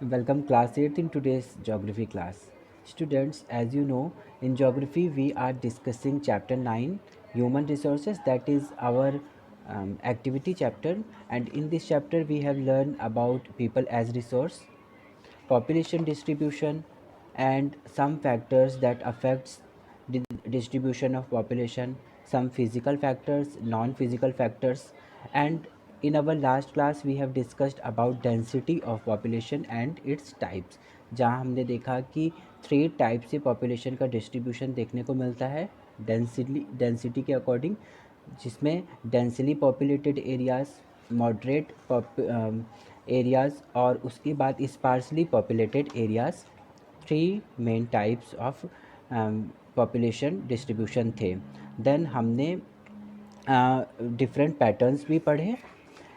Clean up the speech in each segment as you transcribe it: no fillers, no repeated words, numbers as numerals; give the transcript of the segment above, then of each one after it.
Welcome class 8th in today's geography class. Students, as you know, in geography we are discussing chapter 9 human resources, that is our activity chapter, and in this chapter we have learned about people as resource, population distribution, and some factors that affects the distribution of population, some physical factors, non physical factors, and in our last class we have discussed about density of population and its types, जहाँ हमने देखा कि 3 type से population का distribution देखने को मिलता है डेंसिटी के अकॉर्डिंग, जिसमें densely populated areas, moderate areas और उसके बाद sparsely populated areas, 3 main types of population distribution थे। देन हमने डिफरेंट पैटर्न्स भी पढ़े,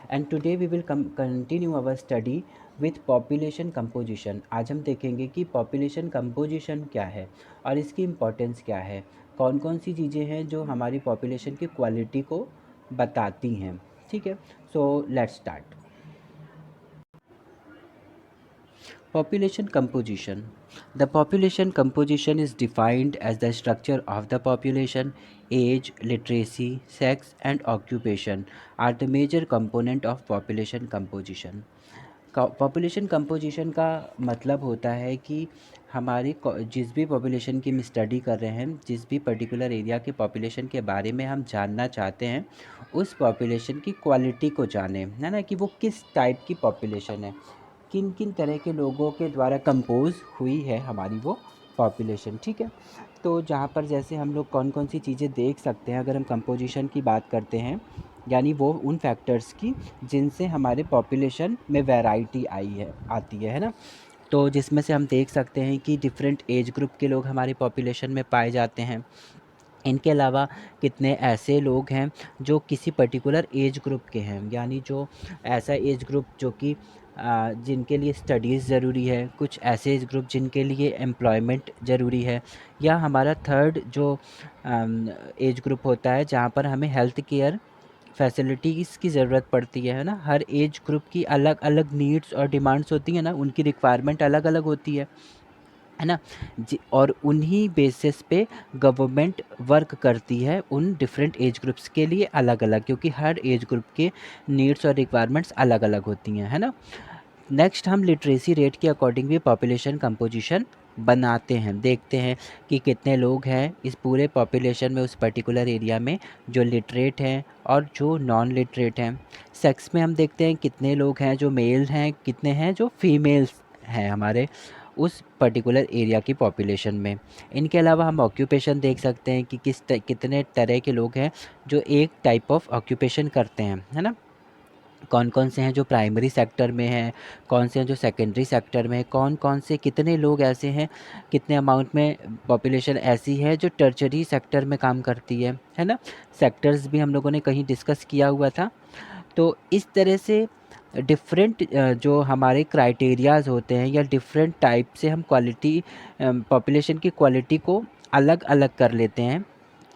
and today we will continue our study with population composition. आज हम देखेंगे कि पॉपुलेशन कंपोजिशन क्या है और इसकी इम्पोर्टेंस क्या है, कौन कौन सी चीज़ें हैं जो हमारी पॉपुलेशन की क्वालिटी को बताती हैं। ठीक है, so let's start. Population composition. The population composition is defined as the structure of the population. Age, literacy, sex, and occupation are the major component of population composition. Population composition का मतलब होता है कि हमारी जिस भी पॉपुलेशन की हम स्टडी कर रहे हैं, जिस भी पर्टिकुलर एरिया के पॉपुलेशन के बारे में हम जानना चाहते हैं, उस पॉपुलेशन की क्वालिटी को जानें, है ना, कि वो किस टाइप की पॉपुलेशन है, किन किन तरह के लोगों के द्वारा कंपोज हुई है हमारी वो पॉपुलेशन। ठीक है, तो जहाँ पर जैसे हम लोग कौन कौन सी चीज़ें देख सकते हैं अगर हम कंपोजिशन की बात करते हैं, यानी वो उन फैक्टर्स की जिनसे हमारे पॉपुलेशन में वैरायटी आती है ना। तो जिसमें से हम देख सकते हैं कि डिफरेंट एज ग्रुप के लोग हमारी पॉपुलेशन में पाए जाते हैं। इनके अलावा कितने ऐसे लोग हैं जो किसी पर्टिकुलर एज ग्रुप के हैं, यानी जो ऐसा एज ग्रुप जो कि जिनके लिए स्टडीज़ ज़रूरी है, कुछ ऐसे एज ग्रुप जिनके लिए एम्प्लॉयमेंट ज़रूरी है, या हमारा थर्ड जो एज ग्रुप होता है जहाँ पर हमें हेल्थ केयर फैसिलिटीज़ की ज़रूरत पड़ती है ना। हर एज ग्रुप की अलग अलग नीड्स और डिमांड्स होती हैं ना, उनकी रिक्वायरमेंट अलग अलग होती है ना जी। और उन्हीं बेसिस पे गवर्नमेंट वर्क करती है उन डिफरेंट एज ग्रुप्स के लिए अलग अलग, क्योंकि हर एज ग्रुप के नीड्स और रिक्वायरमेंट्स अलग अलग होती हैं, है ना। नेक्स्ट हम लिटरेसी रेट के अकॉर्डिंग भी पॉपुलेशन कंपोजिशन बनाते हैं, देखते हैं कि कितने लोग हैं इस पूरे पॉपुलेशन में उस पर्टिकुलर एरिया में जो लिटरेट हैं और जो नॉन लिटरेट हैं। सेक्स में हम देखते हैं कितने लोग हैं जो मेल हैं, कितने हैं जो फीमेल्स हैं हमारे उस पर्टिकुलर एरिया की पॉपुलेशन में। इनके अलावा हम ऑक्यूपेशन देख सकते हैं कि कितने तरह के लोग हैं जो एक टाइप ऑफ ऑक्यूपेशन करते हैं, है ना। कौन कौन से हैं जो प्राइमरी सेक्टर में हैं, कौन से हैं जो सेकेंडरी सेक्टर में हैं, कौन कौन से कितने लोग ऐसे हैं, कितने अमाउंट में पॉपुलेशन ऐसी है जो टर्चरी सेक्टर में काम करती है ना। सेक्टर्स भी हम लोगों ने कहीं डिस्कस किया हुआ था। तो इस तरह से डिफरेंट जो हमारे क्राइटेरियाज़ होते हैं या डिफरेंट टाइप से हम क्वालिटी पॉपुलेशन की क्वालिटी को अलग अलग कर लेते हैं।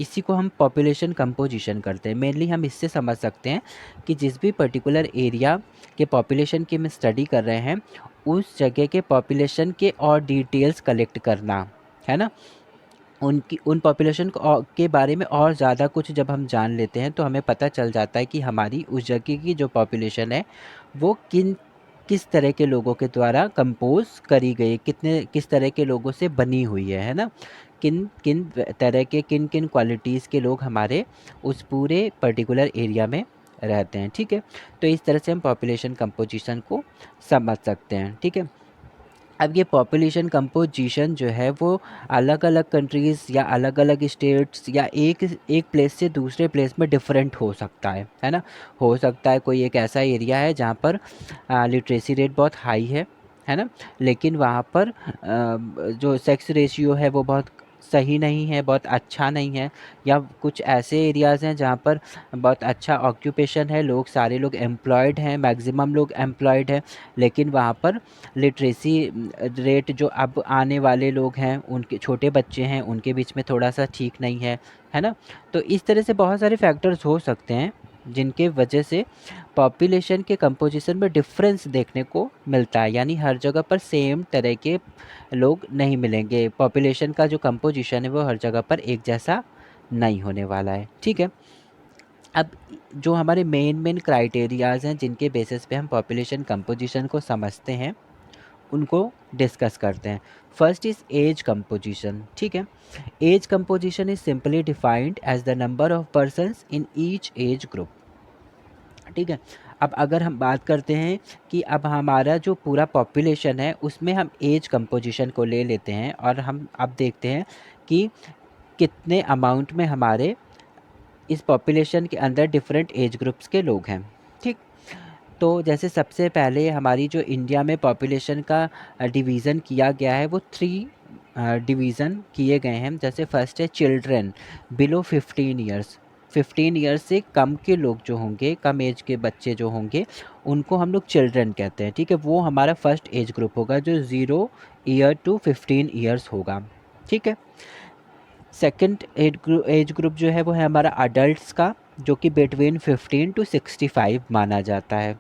इसी को हम पॉपुलेशन कंपोजिशन करते हैं। मेनली हम इससे समझ सकते हैं कि जिस भी पर्टिकुलर एरिया के पॉपुलेशन की हम स्टडी कर रहे हैं, उस जगह के पॉपुलेशन के और डिटेल्स कलेक्ट करना, है ना। उनकी उन पॉपुलेशन को के बारे में और ज़्यादा कुछ जब हम जान लेते हैं तो हमें पता चल जाता है कि हमारी उस जगह की जो पॉपुलेशन है वो किस तरह के लोगों के द्वारा कंपोज करी गई, किस तरह के लोगों से बनी हुई है ना। किन किन तरह के किन किन क्वालिटीज़ के लोग हमारे उस पूरे पर्टिकुलर एरिया में रहते हैं। ठीक है, तो इस तरह से हम पॉपुलेशन कंपोजिशन को समझ सकते हैं। ठीक है, अब ये पॉपुलेशन कंपोजिशन जो है वो अलग अलग कंट्रीज़ या अलग अलग स्टेट्स या एक एक प्लेस से दूसरे प्लेस में डिफरेंट हो सकता है ना। हो सकता है कोई एक ऐसा एरिया है जहाँ पर लिटरेसी रेट बहुत हाई है ना, लेकिन वहाँ पर जो सेक्स रेशियो है वो बहुत सही नहीं है, बहुत अच्छा नहीं है। या कुछ ऐसे एरियाज़ हैं जहाँ पर बहुत अच्छा ऑक्यूपेशन है, लोग सारे लोग एम्प्लॉयड हैं, मैक्सिमम लोग एम्प्लॉयड हैं, लेकिन वहाँ पर लिटरेसी रेट जो अब आने वाले लोग हैं, उनके छोटे बच्चे हैं, उनके बीच में थोड़ा सा ठीक नहीं है ना। तो इस तरह से बहुत सारे फैक्टर्स हो सकते हैं जिनके वजह से पॉपुलेशन के कंपोजिशन में डिफरेंस देखने को मिलता है, यानी हर जगह पर सेम तरह के लोग नहीं मिलेंगे। पॉपुलेशन का जो कंपोजिशन है वो हर जगह पर एक जैसा नहीं होने वाला है। ठीक है, अब जो हमारे मेन क्राइटेरियाज हैं जिनके बेसिस पे हम पॉपुलेशन कंपोजिशन को समझते हैं, उनको डिस्कस करते हैं। First is age composition. ठीक है, age composition is simply defined as the number of persons in each age group. ठीक है, अब अगर हम बात करते हैं कि अब हमारा जो पूरा पॉपुलेशन है उसमें हम एज कंपोजिशन को ले लेते हैं और हम अब देखते हैं कि कितने अमाउंट में हमारे इस पॉपुलेशन के अंदर डिफरेंट एज ग्रुप्स के लोग हैं। ठीक, तो जैसे सबसे पहले हमारी जो इंडिया में पॉपुलेशन का डिवीज़न किया गया है वो 3 डिवीज़न किए गए हैं। जैसे फर्स्ट है चिल्ड्रन बिलो 15 ईयर्स। 15 ईयर्स से कम के लोग जो होंगे, कम एज के बच्चे जो होंगे, उनको हम लोग चिल्ड्रन कहते हैं। ठीक है, वो हमारा फर्स्ट एज ग्रुप होगा जो 0 ईयर टू 15 ईयर्स होगा। ठीक है, सेकंड एज ग्रुप जो है वो है हमारा अडल्ट्स का, जो कि बिटवीन 15 टू 65 माना जाता है।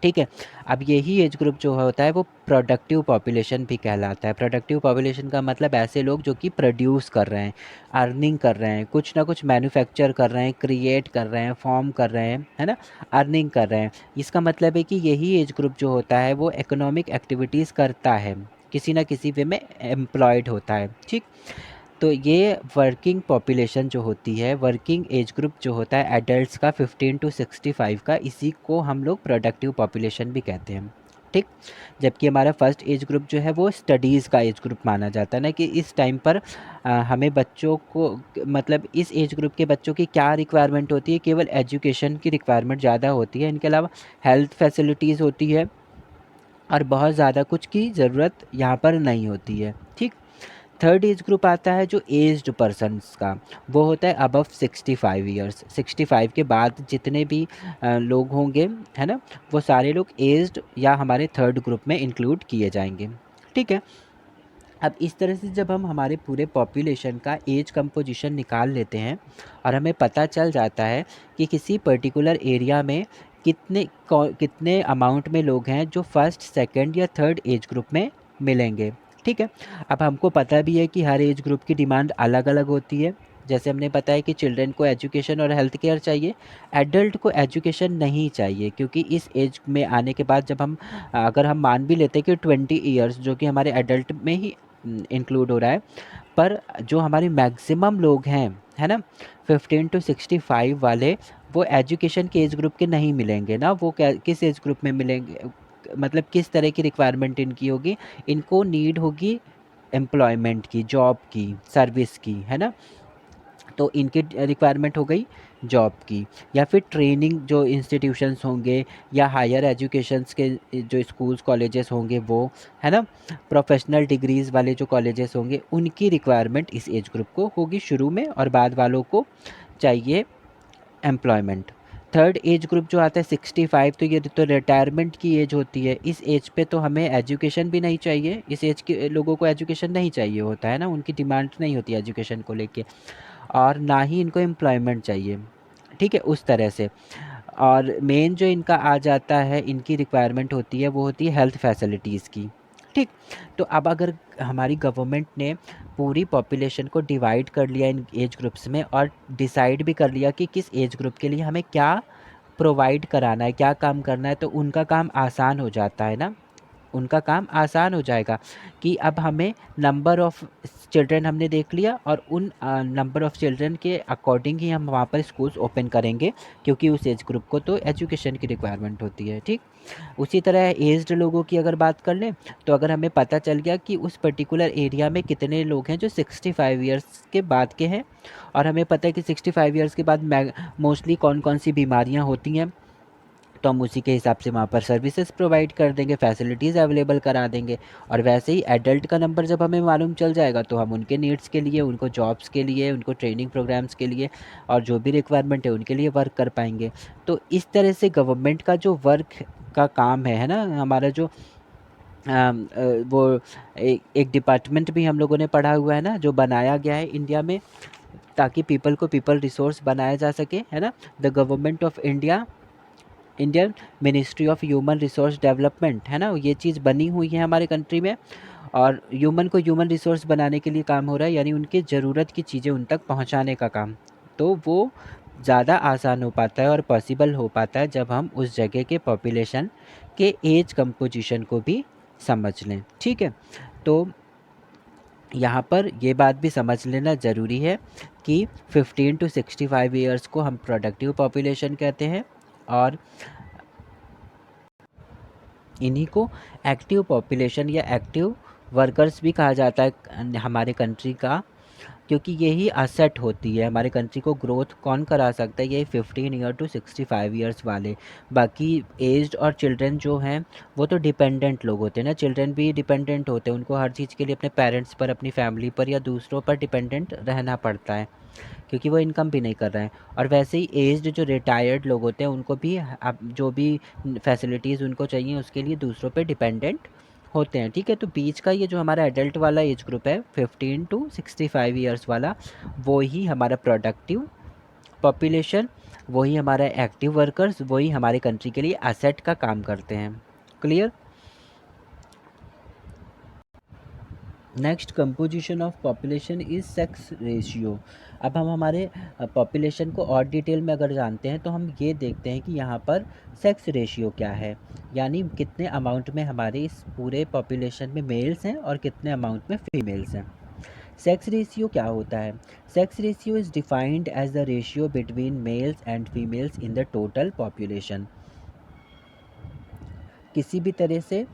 ठीक है, अब यही एज ग्रुप जो होता है वो प्रोडक्टिव पॉपुलेशन भी कहलाता है। प्रोडक्टिव पॉपुलेशन का मतलब ऐसे लोग जो कि प्रोड्यूस कर रहे हैं, अर्निंग कर रहे हैं, कुछ ना कुछ मैन्युफैक्चर कर रहे हैं, क्रिएट कर रहे हैं, फॉर्म कर रहे हैं, है ना, अर्निंग कर रहे हैं। इसका मतलब है कि यही एज ग्रुप जो होता है वो इकोनॉमिक एक्टिविटीज़ करता है, किसी ना किसी वे में एम्प्लॉयड होता है। ठीक, तो ये वर्किंग पॉपुलेशन जो होती है, वर्किंग एज ग्रुप जो होता है एडल्ट्स का 15 टू 65 का, इसी को हम लोग प्रोडक्टिव पॉपुलेशन भी कहते हैं। ठीक, जबकि हमारा फर्स्ट एज ग्रुप जो है वो स्टडीज़ का एज ग्रुप माना जाता है ना, कि इस टाइम पर हमें बच्चों को, मतलब इस एज ग्रुप के बच्चों की क्या रिक्वायरमेंट होती है, केवल एजुकेशन की रिक्वायरमेंट ज़्यादा होती है। इनके अलावा हेल्थ फैसिलिटीज़ होती है और बहुत ज़्यादा कुछ की ज़रूरत यहाँ पर नहीं होती है। ठीक, थर्ड एज ग्रुप आता है जो एज्ड पर्सन्स का, वो होता है अबव 65 ईयर्स। 65 के बाद जितने भी लोग होंगे, है ना, वो सारे लोग एज्ड या हमारे थर्ड ग्रुप में इंक्लूड किए जाएंगे। ठीक है, अब इस तरह से जब हम हमारे पूरे पॉपुलेशन का एज कंपोजिशन निकाल लेते हैं और हमें पता चल जाता है कि किसी पर्टिकुलर एरिया में कितने अमाउंट में लोग हैं जो फर्स्ट, सेकंड या थर्ड एज ग्रुप में मिलेंगे। ठीक है, अब हमको पता भी है कि हर एज ग्रुप की डिमांड अलग अलग होती है। जैसे हमने बताया कि चिल्ड्रन को एजुकेशन और हेल्थ केयर चाहिए, एडल्ट को एजुकेशन नहीं चाहिए, क्योंकि इस एज में आने के बाद जब हम, अगर हम मान भी लेते हैं कि 20 ईयर्स जो कि हमारे एडल्ट में ही इंक्लूड हो रहा है, पर जो हमारे मैक्सिमम लोग हैं, है ना, 15 टू 65 वाले, वो एजुकेशन के एज ग्रुप के नहीं मिलेंगे ना। वो किस एज ग्रुप में मिलेंगे, मतलब किस तरह की रिक्वायरमेंट इनकी होगी, इनको नीड होगी एम्प्लॉयमेंट की, जॉब की, सर्विस की, है ना। तो इनकी रिक्वायरमेंट हो गई जॉब की, या फिर ट्रेनिंग जो इंस्टीट्यूशंस होंगे, या हायर एजुकेशंस के जो स्कूल्स कॉलेजेस होंगे वो, है ना, प्रोफेशनल डिग्रीज़ वाले जो कॉलेजेस होंगे, उनकी रिक्वायरमेंट इस एज ग्रुप को होगी शुरू में, और बाद वालों को चाहिए एम्प्लॉयमेंट। थर्ड एज ग्रुप जो आता है 65, तो ये तो रिटायरमेंट की एज होती है। इस एज पे तो हमें एजुकेशन भी नहीं चाहिए, इस एज के लोगों को एजुकेशन नहीं चाहिए होता है ना, उनकी डिमांड नहीं होती एजुकेशन को लेके, और ना ही इनको एम्प्लॉयमेंट चाहिए। ठीक है, उस तरह से। और मेन जो इनका आ जाता है, इनकी रिक्वायरमेंट होती है, वो होती है हेल्थ फैसिलिटीज़ की। ठीक, तो अब अगर हमारी गवर्नमेंट ने पूरी पॉपुलेशन को डिवाइड कर लिया इन एज ग्रुप्स में, और डिसाइड भी कर लिया कि किस एज ग्रुप के लिए हमें क्या प्रोवाइड कराना है, क्या काम करना है, तो उनका काम आसान हो जाता है ना, उनका काम आसान हो जाएगा कि अब हमें नंबर ऑफ़ चिल्ड्रन हमने देख लिया, और उन नंबर ऑफ़ चिल्ड्रन के अकॉर्डिंग ही हम वहाँ पर स्कूल्स ओपन करेंगे, क्योंकि उस एज ग्रुप को तो एजुकेशन की रिक्वायरमेंट होती है। ठीक, उसी तरह एज्ड लोगों की अगर बात कर लें, तो अगर हमें पता चल गया कि उस पर्टिकुलर एरिया में कितने लोग हैं जो 65 ईयर्स के बाद के हैं, और हमें पता है कि 65 ईयर्स के बाद मोस्टली कौन कौन सी बीमारियाँ होती हैं, तो हम उसी के हिसाब से वहाँ पर सर्विसेज प्रोवाइड कर देंगे, फैसिलिटीज़ अवेलेबल करा देंगे। और वैसे ही एडल्ट का नंबर जब हमें मालूम चल जाएगा, तो हम उनके नीड्स के लिए, उनको जॉब्स के लिए, उनको ट्रेनिंग प्रोग्राम्स के लिए, और जो भी रिक्वायरमेंट है उनके लिए वर्क कर पाएंगे। तो इस तरह से गवर्नमेंट का जो वर्क का काम है ना, हमारा जो वो एक डिपार्टमेंट भी हम लोगों ने पढ़ा हुआ है ना, जो बनाया गया है इंडिया में, ताकि पीपल को पीपल रिसोर्स बनाया जा सके, है ना। The government of India, Indian ministry of human resource development, है ना, ये चीज़ बनी हुई है हमारे कंट्री में। और ह्यूमन को ह्यूमन रिसोर्स बनाने के लिए काम हो रहा है, यानी उनकी ज़रूरत की चीज़ें उन तक पहुंचाने का काम। तो वो ज़्यादा आसान हो पाता है और पॉसिबल हो पाता है जब हम उस जगह के पॉपुलेशन के एज कंपोजिशन को भी समझ लें, ठीक है। तो यहाँ पर ये बात भी समझ लेना ज़रूरी है कि 15 टू 65 ईयर्स को हम प्रोडक्टिव पॉपुलेशन कहते हैं, और इन्हीं को एक्टिव पॉपुलेशन या एक्टिव वर्कर्स भी कहा जाता है हमारे कंट्री का, क्योंकि यही असेट होती है हमारे कंट्री को। ग्रोथ कौन करा सकता है? यही 15 ईयर टू 65 ईयर्स वाले। बाकी एज्ड और चिल्ड्रन जो हैं वो तो डिपेंडेंट लोग होते हैं ना, चिल्ड्रन भी डिपेंडेंट होते हैं, उनको हर चीज़ के लिए अपने पेरेंट्स पर, अपनी फैमिली पर या दूसरों पर डिपेंडेंट रहना पड़ता है, क्योंकि वो इनकम भी नहीं कर रहे हैं। और वैसे ही एज्ड जो रिटायर्ड लोग होते हैं उनको भी अब जो भी फैसिलिटीज़ उनको चाहिए उसके लिए दूसरों पे डिपेंडेंट होते हैं, ठीक है। तो बीच का ये जो हमारा एडल्ट वाला एज ग्रुप है 15 टू 65 ईयर्स वाला, वो ही हमारा प्रोडक्टिव पॉपुलेशन, वही हमारा एक्टिव वर्कर्स, वही हमारे कंट्री के लिए एसेट का काम करते हैं। Clear. Next, composition of population is sex ratio. अब हम हमारे पॉपुलेशन को और डिटेल में अगर जानते हैं तो हम ये देखते हैं कि यहाँ पर सेक्स रेशियो क्या है, यानी कितने अमाउंट में हमारे इस पूरे पॉपुलेशन में मेल्स हैं और कितने अमाउंट में फीमेल्स हैं। सेक्स रेशियो क्या होता है? Sex ratio is defined as the ratio between males and females in the total population. किसी भी तरह से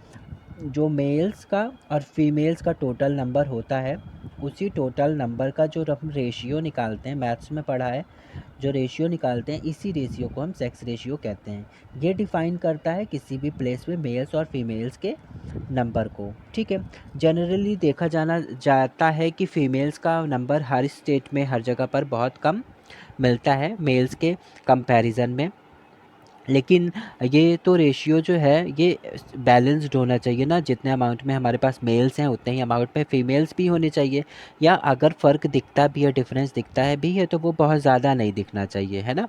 जो मेल्स का और फीमेल्स का टोटल नंबर होता है, उसी टोटल नंबर का जो हम रेशियो निकालते हैं, मैथ्स में पढ़ा है, जो रेशियो निकालते हैं, इसी रेशियो को हम सेक्स रेशियो कहते हैं। ये डिफाइन करता है किसी भी प्लेस में मेल्स और फीमेल्स के नंबर को, ठीक है। जनरली देखा जाना जाता है कि फीमेल्स का नंबर हर स्टेट में, हर जगह पर बहुत कम मिलता है मेल्स के कंपैरिजन में। लेकिन ये तो रेशियो जो है ये बैलेंस्ड होना चाहिए ना, जितने अमाउंट में हमारे पास मेल्स हैं उतने ही अमाउंट में फीमेल्स भी होने चाहिए, या अगर फ़र्क दिखता भी है, डिफरेंस दिखता है भी है, तो वो बहुत ज़्यादा नहीं दिखना चाहिए, है ना।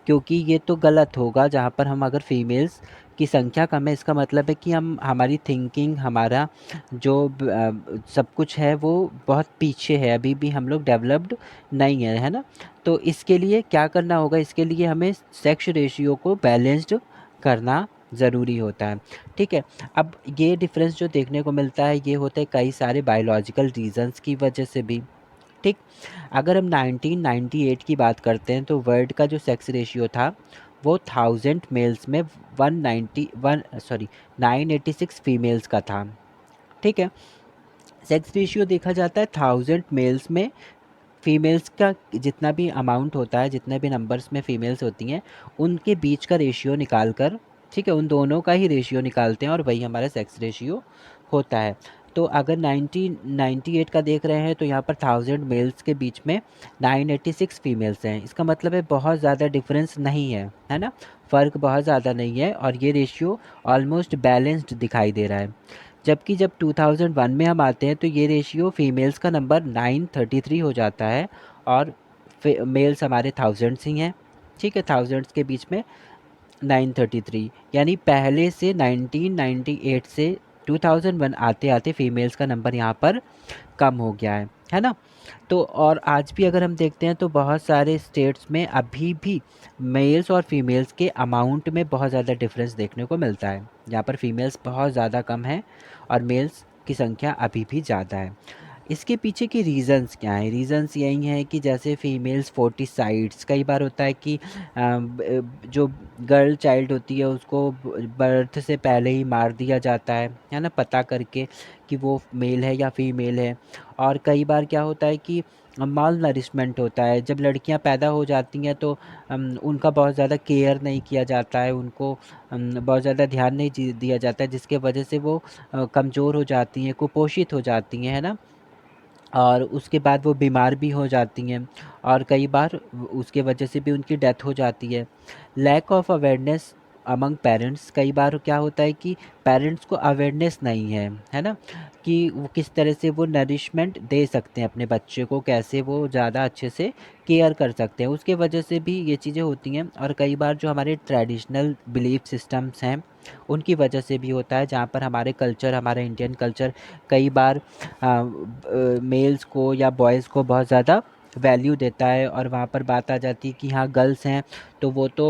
क्योंकि ये तो गलत होगा जहाँ पर हम अगर फीमेल्स की संख्या कम है, इसका मतलब है कि हम, हमारी थिंकिंग, हमारा जो सब कुछ है वो बहुत पीछे है, अभी भी हम लोग डेवलप्ड नहीं है, है ना। तो इसके लिए क्या करना होगा? इसके लिए हमें सेक्स रेशियो को बैलेंस्ड करना ज़रूरी होता है, ठीक है। अब ये डिफरेंस जो देखने को मिलता है ये होता है कई सारे बायोलॉजिकल रीजंस की वजह से भी, ठीक। अगर हम 1998 की बात करते हैं तो वर्ल्ड का जो सेक्स रेशियो था वो 1000 मेल्स में 986 फीमेल्स का था, ठीक है। सेक्स रेशियो देखा जाता है 1000 मेल्स में, फीमेल्स का जितना भी अमाउंट होता है, जितने भी नंबर्स में फ़ीमेल्स होती हैं, उनके बीच का रेशियो निकाल कर, ठीक है, उन दोनों का ही रेशियो निकालते हैं और वही हमारा सेक्स रेशियो होता है। तो अगर 1998 का देख रहे हैं तो यहाँ पर 1000 मेल्स के बीच में 986 फीमेल्स हैं, इसका मतलब है बहुत ज़्यादा डिफरेंस नहीं है, है ना, फ़र्क बहुत ज़्यादा नहीं है और ये रेशियो ऑलमोस्ट बैलेंस्ड दिखाई दे रहा है। जबकि जब 2001 में हम आते हैं तो ये रेशियो फीमेल्स का नंबर 933 हो जाता है और मेल्स हमारे थाउजेंड्स ही हैं, ठीक है, थाउजेंड्स के बीच में 933, यानी पहले से 1998 से 2001 आते आते फीमेल्स का नंबर यहाँ पर कम हो गया है ना। तो और आज भी अगर हम देखते हैं तो बहुत सारे स्टेट्स में अभी भी मेल्स और फीमेल्स के अमाउंट में बहुत ज़्यादा डिफरेंस देखने को मिलता है, यहाँ पर फीमेल्स बहुत ज़्यादा कम है और मेल्स की संख्या अभी भी ज़्यादा है। इसके पीछे के रीज़न्स क्या हैं? रीज़न्स यही हैं कि जैसे फीमेल्स फोर्टिसाइड्स, कई बार होता है कि जो गर्ल चाइल्ड होती है उसको बर्थ से पहले ही मार दिया जाता है ना, पता करके कि वो मेल है या फीमेल है। और कई बार क्या होता है कि माल नरिशमेंट होता है, जब लड़कियां पैदा हो जाती हैं तो उनका बहुत ज़्यादा केयर नहीं किया जाता है, उनको बहुत ज़्यादा ध्यान नहीं दिया जाता है, जिसके वजह से वो कमज़ोर हो जाती हैं, कुपोषित हो जाती हैं, है ना। और उसके बाद वो बीमार भी हो जाती हैं और कई बार उसके वजह से भी उनकी डेथ हो जाती है। Lack of awareness among parents कई बार क्या होता है कि पेरेंट्स को अवेयरनेस नहीं है ना, कि वो किस तरह से वो नरिशमेंट दे सकते हैं अपने बच्चे को, कैसे वो ज़्यादा अच्छे से केयर कर सकते हैं, उसके वजह से भी ये चीज़ें होती हैं। और कई बार जो हमारे ट्रेडिशनल बिलीफ सिस्टम्स हैं उनकी वजह से भी होता है, जहाँ पर हमारे कल्चर, हमारा इंडियन कल्चर कई बार मेल्स को या बॉयज़ को बहुत ज़्यादा वैल्यू देता है, और वहाँ पर बात आ जाती है कि हाँ गर्ल्स हैं तो वो तो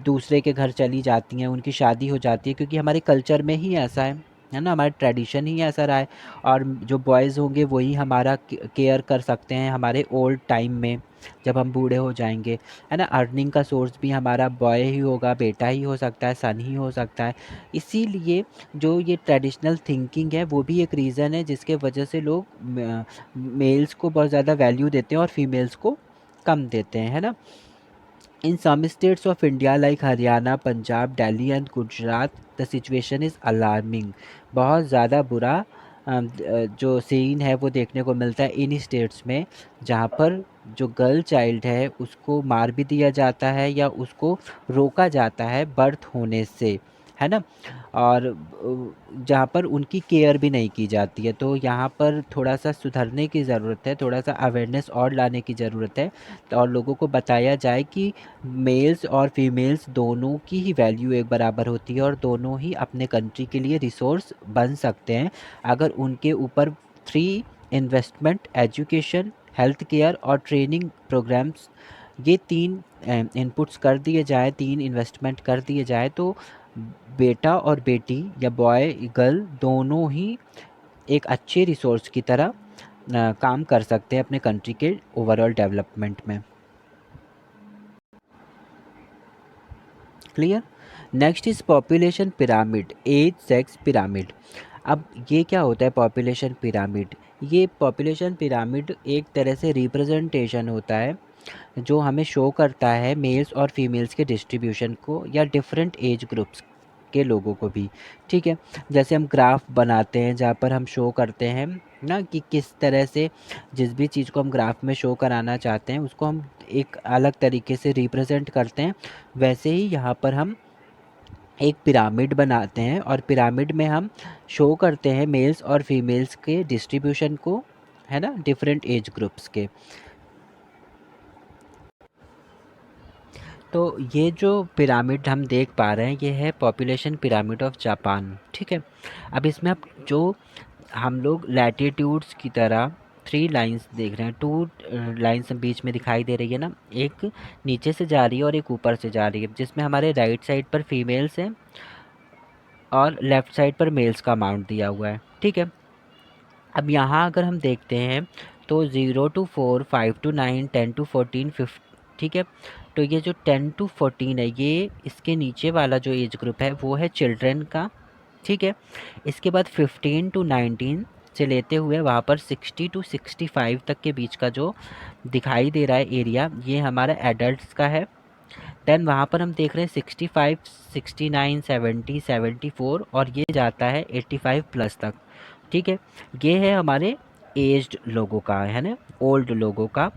दूसरे के घर चली जाती हैं, उनकी शादी हो जाती है, क्योंकि हमारे कल्चर में ही ऐसा है ना, हमारा ट्रेडिशन ही ऐसा रहा है। और जो बॉयज़ होंगे वही हमारा केयर कर सकते हैं हमारे ओल्ड टाइम में, जब हम बूढ़े हो जाएंगे, है ना। अर्निंग का सोर्स भी हमारा बॉय ही होगा, बेटा ही हो सकता है, सन ही हो सकता है। इसीलिए जो ये ट्रेडिशनल थिंकिंग है वो भी एक रीज़न है जिसके वजह से लोग मेल्स को बहुत ज़्यादा वैल्यू देते हैं और फीमेल्स को कम देते हैं, है ना। In some states of India like Haryana, Punjab, Delhi and Gujarat, the situation is alarming. बहुत ज़्यादा बुरा जो सीन है वो देखने को मिलता है इन स्टेट्स में, जहाँ पर जो गर्ल चाइल्ड है उसको मार भी दिया जाता है या उसको रोका जाता है बर्थ होने से, है ना। और जहाँ पर उनकी केयर भी नहीं की जाती है। तो यहाँ पर थोड़ा सा सुधरने की ज़रूरत है, थोड़ा सा अवेयरनेस और लाने की ज़रूरत है, तो और लोगों को बताया जाए कि मेल्स और फीमेल्स दोनों की ही वैल्यू एक बराबर होती है और दोनों ही अपने कंट्री के लिए रिसोर्स बन सकते हैं, अगर उनके ऊपर free investment, education, health care और ट्रेनिंग प्रोग्राम्स, ये तीन इनपुट्स कर दिए जाए, तीन इन्वेस्टमेंट कर दिए जाए, तो बेटा और बेटी या बॉय गर्ल दोनों ही एक अच्छे रिसोर्स की तरह काम कर सकते हैं अपने कंट्री के ओवरऑल डेवलपमेंट में। Clear. Next is population pyramid, age sex pyramid. अब ये क्या होता है पॉपुलेशन पिरामिड? ये पॉपुलेशन पिरामिड एक तरह से रिप्रेजेंटेशन होता है जो हमें शो करता है मेल्स और फीमेल्स के डिस्ट्रीब्यूशन को या डिफरेंट एज ग्रुप्स के लोगों को भी। ठीक है, जैसे हम ग्राफ बनाते हैं जहाँ पर हम शो करते हैं ना कि किस तरह से जिस भी चीज़ को हम ग्राफ में शो कराना चाहते हैं उसको हम एक अलग तरीके से रिप्रेजेंट करते हैं, वैसे ही यहाँ पर हम एक पिरामिड बनाते हैं और पिरामिड में हम शो करते हैं मेल्स और फीमेल्स के डिस्ट्रीब्यूशन को, है ना, डिफरेंट एज ग्रुप्स के। तो ये जो पिरामिड हम देख पा रहे हैं ये है पॉपुलेशन पिरामिड ऑफ जापान। ठीक है, अब इसमें अब जो हम लोग लैटिट्यूड्स की तरह थ्री लाइंस देख रहे हैं, टू लाइंस बीच में दिखाई दे रही है ना, एक नीचे से जा रही है और एक ऊपर से जा रही है, जिसमें हमारे राइट साइड पर फीमेल्स हैं और लेफ़्ट साइड पर मेल्स का अमाउंट दिया हुआ है। ठीक है, अब यहाँ अगर हम देखते हैं तो 0 to 4, 5 to 9, 10 to 14, 5, ठीक है। तो ये जो 10 to 14 है ये इसके नीचे वाला जो एज ग्रुप है वो है चिल्ड्रन का। ठीक है, इसके बाद 15 to 19 से लेते हुए वहाँ पर 60 to 65 तक के बीच का जो दिखाई दे रहा है एरिया, ये हमारा एडल्ट्स का है। देन वहाँ पर हम देख रहे हैं 65, 69, 70, 74 और ये जाता है 85 प्लस तक। ठीक है, ये है हमारे एज्ड लोगों का, है ना, ओल्ड लोगों का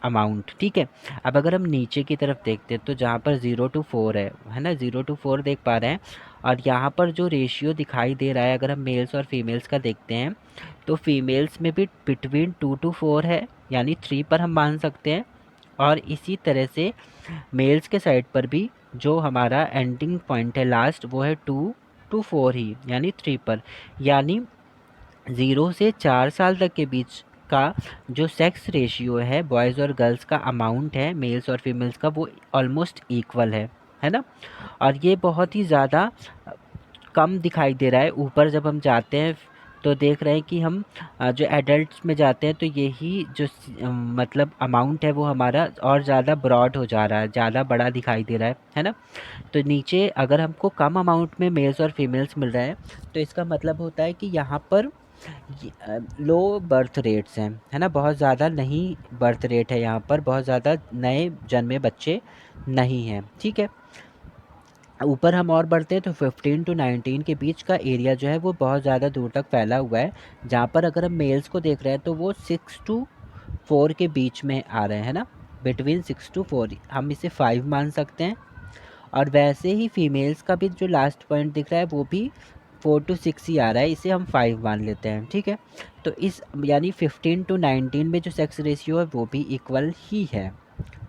अमाउंट। ठीक है, अब अगर हम नीचे की तरफ देखते हैं तो जहाँ पर 0 to 4 है ना, 0 to 4 देख पा रहे हैं, और यहाँ पर जो रेशियो दिखाई दे रहा है अगर हम मेल्स और फीमेल्स का देखते हैं तो फीमेल्स में भी बिटवीन 2 to 4 है, यानी 3 पर हम मान सकते हैं, और इसी तरह से मेल्स के साइड पर भी जो हमारा एंडिंग पॉइंट है लास्ट वो है 2 to 4 ही, यानी 3 पर। यानी 0 से 4 साल तक के बीच का जो सेक्स रेशियो है बॉयज़ और गर्ल्स का अमाउंट है मेल्स और फीमेल्स का, वो ऑलमोस्ट इक्वल है ना। और ये बहुत ही ज़्यादा कम दिखाई दे रहा है। ऊपर जब हम जाते हैं तो देख रहे हैं कि हम जो एडल्ट्स में जाते हैं तो यही जो मतलब अमाउंट है वो हमारा और ज़्यादा ब्रॉड हो जा रहा है, ज़्यादा बड़ा दिखाई दे रहा है ना। तो नीचे अगर हमको कम अमाउंट में मेल्स और फीमेल्स मिल रहे हैं तो इसका मतलब होता है कि यहाँ पर लो बर्थ रेट्स हैं, है ना, बहुत ज़्यादा नहीं बर्थ रेट है यहाँ पर, बहुत ज़्यादा नए जन्मे बच्चे नहीं हैं। ठीक है, ऊपर हम और बढ़ते हैं तो 15 to 19 के बीच का एरिया जो है वो बहुत ज़्यादा दूर तक फैला हुआ है, जहाँ पर अगर हम मेल्स को देख रहे हैं तो वो 6 to 4 के बीच में आ रहे हैं ना, बिटवीन 6 to 4 हम इसे 5 मान सकते हैं। और वैसे ही फीमेल्स का भी जो लास्ट पॉइंट दिख रहा है वो भी 4 to 6 ही आ रहा है, इसे हम 5 मान लेते हैं, ठीक है। तो इस यानी 15 to 19 में जो सेक्स रेशियो है वो भी इक्वल ही है,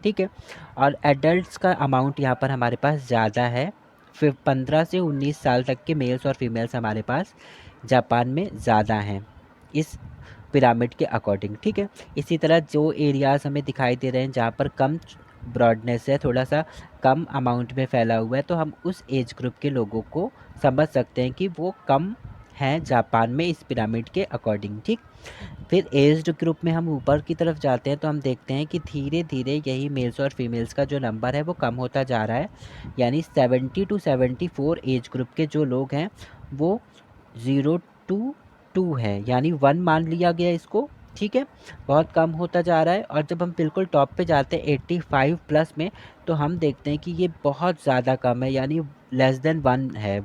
ठीक है। और एडल्ट्स का अमाउंट यहाँ पर हमारे पास ज़्यादा है, फिर 15 से 19 साल तक के मेल्स और फीमेल्स हमारे पास जापान में ज़्यादा हैं इस पिरामिड के अकॉर्डिंग, ठीक है। इसी तरह जो एरियाज़ हमें दिखाई दे रहे हैं जहाँ पर कम ब्रॉडनेस है, थोड़ा सा कम अमाउंट में फैला हुआ है, तो हम उस एज ग्रुप के लोगों को समझ सकते हैं कि वो कम हैं जापान में इस पिरामिड के अकॉर्डिंग, ठीक। फिर एज्ड ग्रुप में हम ऊपर की तरफ जाते हैं तो हम देखते हैं कि धीरे धीरे यही मेल्स और फीमेल्स का जो नंबर है वो कम होता जा रहा है, यानी 70 to 74 एज ग्रुप के जो लोग हैं वो 0 to 2 है, यानी 1 मान लिया गया इसको, ठीक है। बहुत कम होता जा रहा है। और जब हम बिल्कुल टॉप पे जाते हैं 85 प्लस में, तो हम देखते हैं कि ये बहुत ज़्यादा कम है, यानी लेस देन 1 है।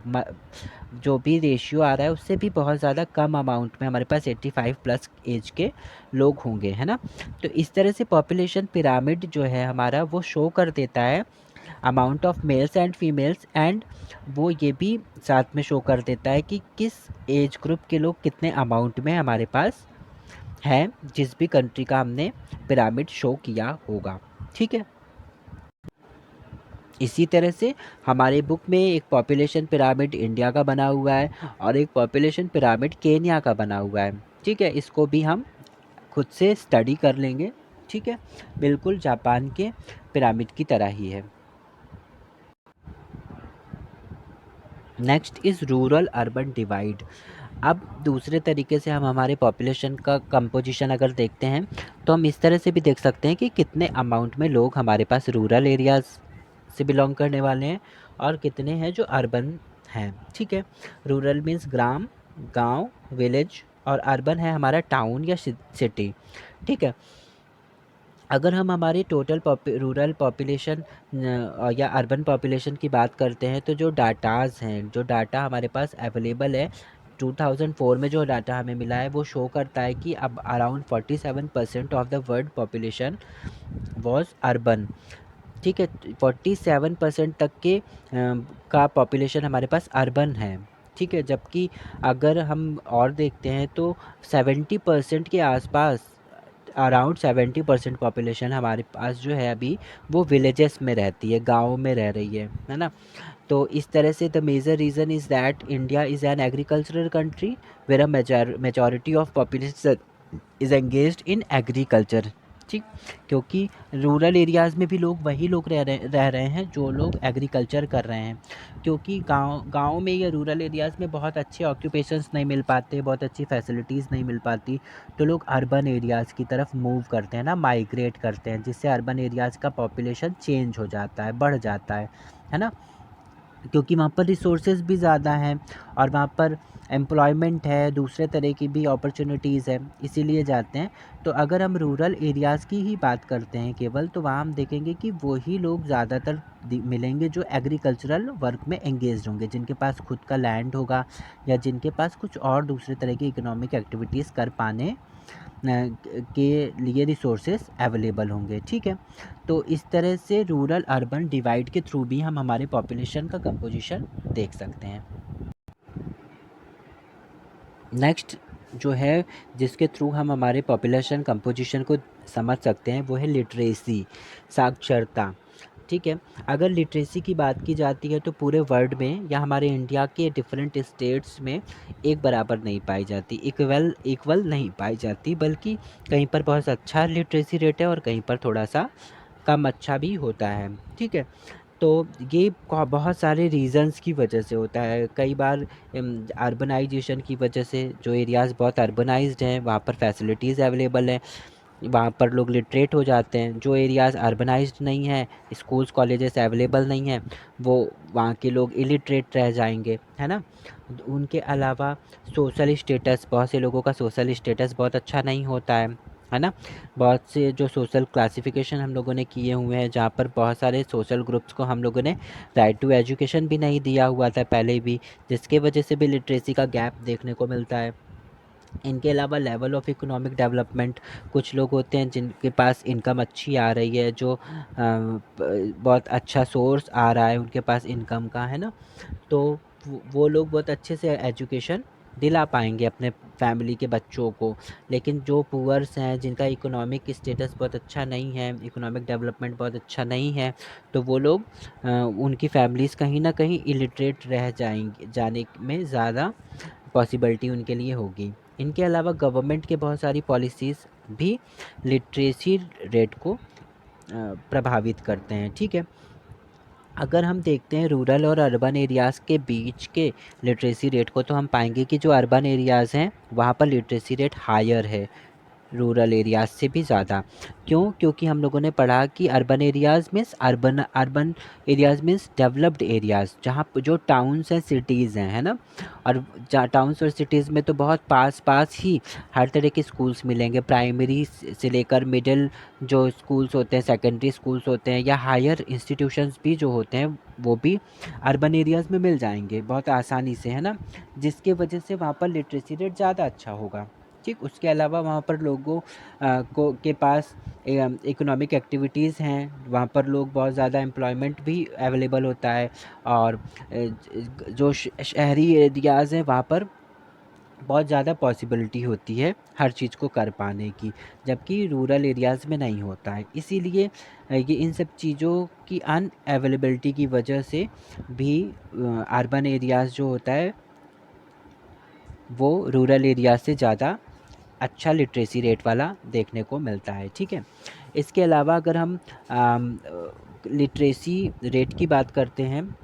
जो भी रेशियो आ रहा है उससे भी बहुत ज़्यादा कम अमाउंट में हमारे पास 85 प्लस एज के लोग होंगे, है ना। तो इस तरह से पॉपुलेशन पिरामिड जो है हमारा वो शो कर देता है amount of males and females, and वो ये भी साथ में शो कर देता है कि किस एज ग्रुप के लोग कितने अमाउंट में हमारे पास हैं जिस भी कंट्री का हमने पिरामिड शो किया होगा, ठीक है। इसी तरह से हमारे बुक में एक पॉपुलेशन पिरामिड इंडिया का बना हुआ है और एक पॉपुलेशन पिरामिड केन्या का बना हुआ है, ठीक है। इसको भी हम खुद से स्टडी कर लेंगे, ठीक है। बिल्कुल जापान के पिरामिड की तरह ही है। Next is rural urban divide. अब दूसरे तरीके से हम हमारे पॉपुलेशन का कंपोजिशन अगर देखते हैं तो हम इस तरह से भी देख सकते हैं कि कितने अमाउंट में लोग हमारे पास रूरल एरियाज़ से बिलोंग करने वाले हैं और कितने हैं जो अर्बन हैं, ठीक है। रूरल मीन्स ग्राम, गांव, विलेज, और अर्बन है हमारा टाउन या सिटी, ठीक है। अगर हम हमारी टोटल रूरल पॉपुलेशन या अर्बन पॉपुलेशन की बात करते हैं तो जो डाटाज़ हैं, जो डाटा हमारे पास अवेलेबल है 2004 में जो डाटा हमें मिला है वो शो करता है कि अब around 47% of the world population was urban, ठीक है। 47% तक के का पॉपुलेशन हमारे पास अर्बन है, ठीक है। जबकि अगर हम और देखते हैं तो 70% के आसपास, अराउंड 70% पॉपुलेशन हमारे पास जो है अभी वो विलेजेस में रहती है, गाँव में रह रही है ना। तो इस तरह से the major reason is that India is an agricultural country where a majority of population is engaged in agriculture, ठीक। क्योंकि रूरल एरियाज़ में भी लोग वही लोग रह रहे हैं जो लोग एग्रीकल्चर कर रहे हैं, क्योंकि गाँव में या रूरल एरियाज़ में बहुत अच्छे ऑक्यूपेशंस नहीं मिल पाते, बहुत अच्छी फैसिलिटीज़ नहीं मिल पाती, तो लोग अर्बन एरियाज़ की तरफ मूव करते हैं ना, माइग्रेट करते हैं, जिससे अर्बन एरियाज़ का पॉपुलेशन चेंज हो जाता है, बढ़ जाता है ना। क्योंकि वहाँ पर रिसोर्सेज भी ज़्यादा हैं और वहाँ पर एम्प्लॉयमेंट है, दूसरे तरह की भी अपॉर्चुनिटीज़ है, इसीलिए जाते हैं। तो अगर हम रूरल एरियाज़ की ही बात करते हैं केवल, तो वहाँ हम देखेंगे कि वही लोग ज़्यादातर मिलेंगे जो एग्रीकल्चरल वर्क में एंगेज होंगे, जिनके पास खुद का लैंड होगा या जिनके पास कुछ और दूसरे तरह की इकोनॉमिक एक्टिविटीज़ कर पाने के लिए रिसोर्सेज अवेलेबल होंगे, ठीक है। तो इस तरह से रूरल अर्बन डिवाइड के थ्रू भी हम हमारे पॉपुलेशन का कंपोजिशन देख सकते हैं। नेक्स्ट जो है जिसके थ्रू हम हमारे पॉपुलेशन कंपोजिशन को समझ सकते हैं वो है लिटरेसी, साक्षरता, ठीक है। अगर लिटरेसी की बात की जाती है तो पूरे वर्ल्ड में या हमारे इंडिया के डिफरेंट स्टेट्स में एक बराबर नहीं पाई जाती, इक्वल नहीं पाई जाती, बल्कि कहीं पर बहुत अच्छा लिटरेसी रेट है और कहीं पर थोड़ा सा कम अच्छा भी होता है, ठीक है। तो ये बहुत सारे रीज़न्स की वजह से होता है। कई बार अर्बनाइजेशन की वजह से जो एरियाज़ बहुत अर्बनाइज्ड हैं वहाँ पर फैसिलिटीज़ अवेलेबल हैं, वहाँ पर लोग लिटरेट हो जाते हैं। जो एरियाज़ अर्बनाइज्ड नहीं हैं, स्कूल्स कॉलेजेस अवेलेबल नहीं हैं, वो वहाँ के लोग इलिटरेट रह जाएंगे, है ना। उनके अलावा सोशल स्टेटस, बहुत से लोगों का सोशल स्टेटस बहुत अच्छा नहीं होता है ना। बहुत से जो सोशल क्लासिफिकेशन हम लोगों ने किए हुए हैं जहाँ पर बहुत सारे सोशल ग्रुप्स को हम लोगों ने राइट टू एजुकेशन भी नहीं दिया हुआ था पहले भी, जिसके वजह से भी लिटरेसी का गैप देखने को मिलता है। इनके अलावा लेवल ऑफ इकोनॉमिक डेवलपमेंट, कुछ लोग होते हैं जिनके पास इनकम अच्छी आ रही है, जो बहुत अच्छा सोर्स आ रहा है उनके पास इनकम का, है ना, तो वो लोग बहुत अच्छे से एजुकेशन दिला पाएंगे अपने फैमिली के बच्चों को। लेकिन जो पुअर्स हैं, जिनका इकोनॉमिक स्टेटस बहुत अच्छा नहीं है, इकोनॉमिक डेवलपमेंट बहुत अच्छा नहीं है, तो वो लोग उनकी फैमिलीज़ कहीं ना कहीं इलिटरेट रह जाएंगे, जाने में ज़्यादा पॉसिबिलिटी उनके लिए होगी। इनके अलावा गवर्नमेंट के बहुत सारी पॉलिसीज़ भी लिटरेसी रेट को प्रभावित करते हैं, ठीक है। अगर हम देखते हैं रूरल और अर्बन एरियाज़ के बीच के लिटरेसी रेट को, तो हम पाएंगे कि जो अर्बन एरियाज़ हैं वहाँ पर लिटरेसी रेट हायर है रूरल एरियाज़ से भी ज़्यादा। क्यों? क्योंकि हम लोगों ने पढ़ा कि urban areas means urban urban areas means developed areas, जहाँ जो टाउन्स हैं, सिटीज़ हैं, है ना। और जहाँ टाउन्स और सिटीज़ में तो बहुत पास पास ही हर तरह के स्कूल्स मिलेंगे, प्राइमरी से लेकर मिडिल जो स्कूल्स होते हैं, सेकेंडरी स्कूल्स होते हैं, या हायर इंस्टीट्यूशंस भी जो होते हैं वो भी अर्बन एरियाज़ में मिल जाएंगे बहुत आसानी से, है ना। जिसके वजह से वहाँ पर लिटरेसी रेट ज़्यादा अच्छा होगा, ठीक। उसके अलावा वहाँ पर लोगों को के पास इकोनॉमिक एक्टिविटीज़ हैं, वहाँ पर लोग बहुत ज़्यादा एम्प्लॉयमेंट भी अवेलेबल होता है। और जो शहरी एरियाज़ हैं वहाँ पर बहुत ज़्यादा पॉसिबिलिटी होती है हर चीज़ को कर पाने की, जबकि रूरल एरियाज़ में नहीं होता है। इसीलिए ये इन सब चीज़ों की अनअवेलेबिलिटी की वजह से भी अर्बन एरियाज़ जो होता है वो रूरल एरिया से ज़्यादा अच्छा लिटरेसी रेट वाला देखने को मिलता है, ठीक है। इसके अलावा अगर हम लिटरेसी रेट की बात करते हैं,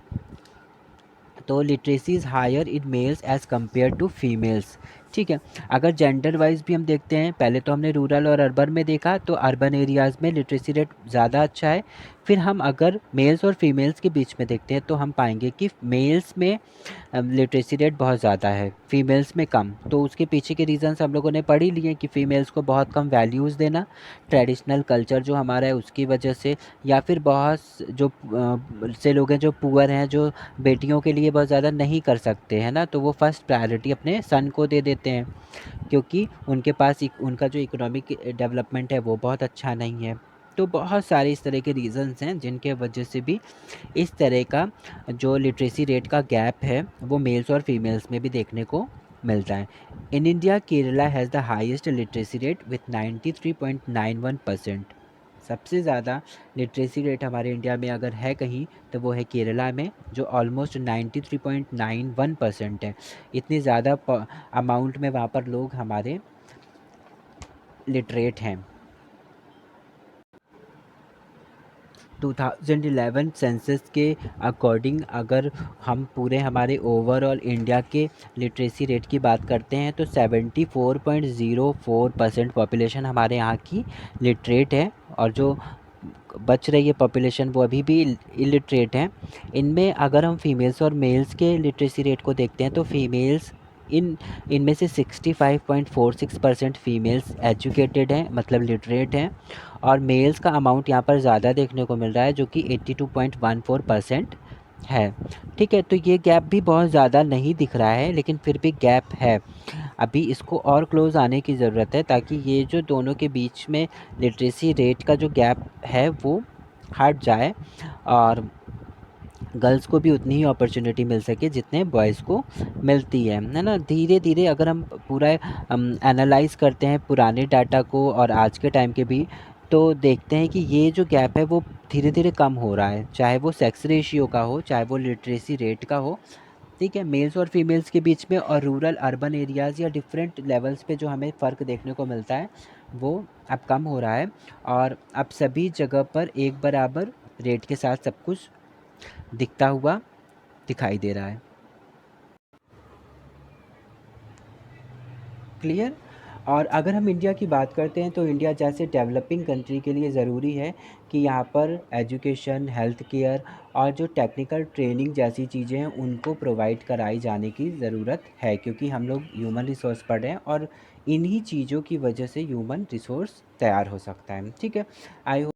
तो literacy is higher in males as compare to females, ठीक है। अगर जेंडर वाइज भी हम देखते हैं, पहले तो हमने रूरल और अर्बन में देखा, तो अर्बन एरियाज़ में लिटरेसी रेट ज़्यादा अच्छा है। फिर हम अगर मेल्स और फीमेल्स के बीच में देखते हैं, तो हम पाएंगे कि मेल्स में लिटरेसी रेट बहुत ज़्यादा है, फीमेल्स में कम। तो उसके पीछे के रीज़न्स हम लोगों ने पढ़ ही लिए कि फ़ीमेल्स को बहुत कम वैल्यूज़ देना, ट्रेडिशनल कल्चर जो हमारा है उसकी वजह से, या फिर बहुत जो से लोग हैं जो पुअर हैं, जो बेटियों के लिए बहुत ज़्यादा नहीं कर सकते हैं ना, तो वो फर्स्ट प्रायोरिटी अपने सन को दे देते हैं, क्योंकि उनके पास उनका जो इकोनॉमिक डेवलपमेंट है वो बहुत अच्छा नहीं है। तो बहुत सारे इस तरह के रीज़न्स हैं जिनके वजह से भी इस तरह का जो लिटरेसी रेट का गैप है वो मेल्स और फीमेल्स में भी देखने को मिलता है। In India Kerala has the highest literacy rate with 93.91%। सबसे ज़्यादा लिटरेसी रेट हमारे इंडिया में अगर है कहीं, तो वो है केरला में, जो ऑलमोस्ट 93.91% है। इतनी ज़्यादा अमाउंट में वहाँ पर लोग हमारे लिटरेट हैं। 2011 सेंसस के अकॉर्डिंग अगर हम पूरे हमारे ओवरऑल इंडिया के लिटरेसी रेट की बात करते हैं, तो 74.04% पॉपुलेशन हमारे यहाँ की लिटरेट है, और जो बच रही है पॉपुलेशन वो अभी भी इलिटरेट हैं। इनमें अगर हम फीमेल्स और मेल्स के लिटरेसी रेट को देखते हैं, तो फीमेल्स इनमें से 65.46% फीमेल्स एजुकेटेड हैं, मतलब लिटरेट हैं, और मेल्स का अमाउंट यहाँ पर ज़्यादा देखने को मिल रहा है, जो कि 82.14% है, ठीक है। तो ये गैप भी बहुत ज़्यादा नहीं दिख रहा है, लेकिन फिर भी गैप है। अभी इसको और क्लोज़ आने की ज़रूरत है, ताकि ये जो दोनों के बीच में लिटरेसी रेट का जो गैप है वो हट जाए, और गर्ल्स को भी उतनी ही अपॉर्चुनिटी मिल सके जितने बॉयज़ को मिलती है ना। धीरे धीरे अगर हम पूरा एनालाइज़ करते हैं पुराने डाटा को और आज के टाइम के भी, तो देखते हैं कि ये जो गैप है वो धीरे धीरे कम हो रहा है, चाहे वो सेक्स रेशियो का हो, चाहे वो लिटरेसी रेट का हो, ठीक है। मेल्स और फीमेल्स के बीच में, और रूरल अर्बन एरियाज़ या डिफरेंट लेवल्स पे जो हमें फ़र्क देखने को मिलता है वो अब कम हो रहा है, और अब सभी जगह पर एक बराबर रेट के साथ सब कुछ दिखता हुआ दिखाई दे रहा है। क्लियर। और अगर हम इंडिया की बात करते हैं, तो इंडिया जैसे डेवलपिंग कंट्री के लिए ज़रूरी है कि यहाँ पर एजुकेशन, हेल्थ केयर और जो टेक्निकल ट्रेनिंग जैसी चीज़ें हैं उनको प्रोवाइड कराई जाने की ज़रूरत है, क्योंकि हम लोग ह्यूमन रिसोर्स पढ़ रहे हैं, और इन्हीं चीज़ों की वजह से ह्यूमन रिसोर्स तैयार हो सकता है, ठीक है। आई